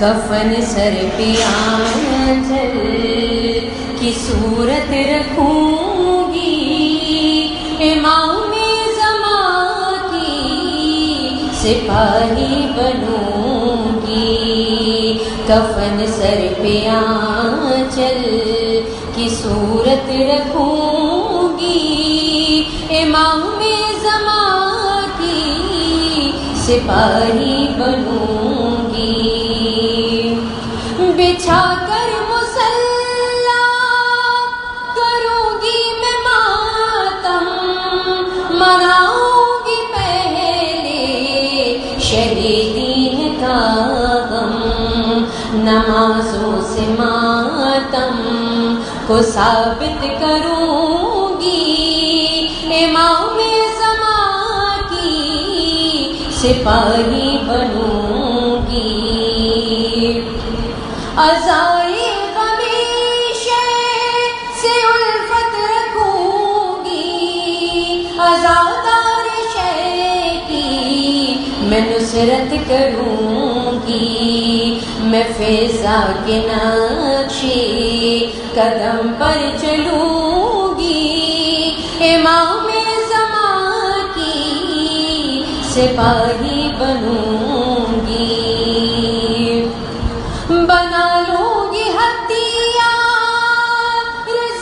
کفن سر پہ آنچل کی صورت رکھوں گی، امام زمان کی سپاہی بنوں گی، کفن سر پہ آنچل کی صورت رکھوں گی، امام زمان کی سپاہی بنوں گی، بچھا کر مصلی کروں گی میں ماتم، مناؤں گی پہلے شہیدین کا غم، نمازوں سے ماتم کو ثابت کروں گی، امام زمان کی سپاہی بنوں گی، عزائے ہمیشہ سے الفت رکھوں گی، عزادار شے کی میں نصرت کروں گی، میں فضا کے نقشے قدم پر چلوں گی، امام زمان کی سپاہی بنوں گی، بنا لوں گی ہتھیار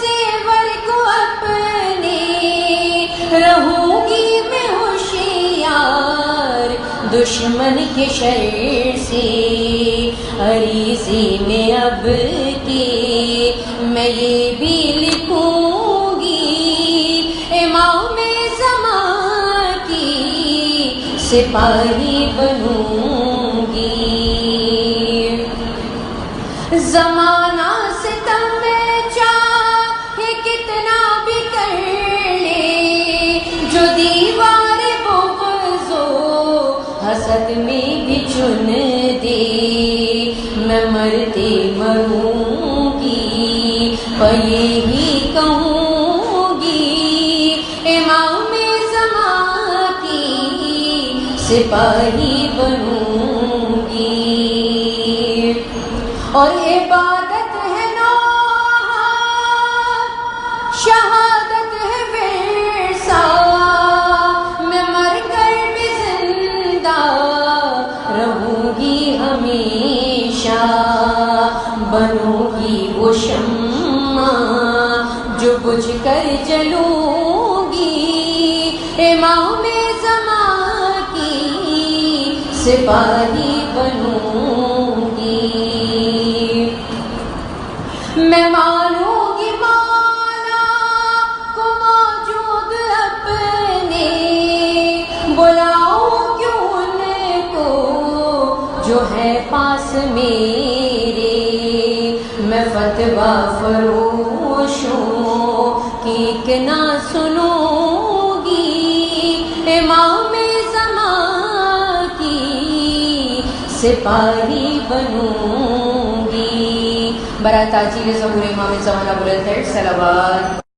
زیور کو اپنے، رہوں گی میں ہوشیار دشمن کے شر سے، عریضے میں اب کے میں یہ بھی لکھوں گی، امام زمان کی سپاہی بنوں گی، زمانہ ستم میں چاہے کتنا بھی کر لے، جو دیوار بغض و حسد میں بھی چن دے، میں مرتے مروں گی پر یہی کہوں گی، امام زمان کی سپاہی بنوں گی، اور عبادت ہے نوحہ شہادت ہے ورثہ، میں مر کر بھی زندہ رہوں گی ہمیشہ، بنوں گی وہ شمع جو بجھ کر جلوں گی، امام زمان کی سپاہی بنوں گی، میں مانوں گی مولا کو موجود اپنے، بلاؤں کیوں ان کو جو ہے پاس میرے، میں فتویٰ فروشوں کی ایک نہ سنوں گی، امام زمان کی سپاہی بنوں گی، برائے تاجیل ظہور امام زمان ابو الخیر صلوات۔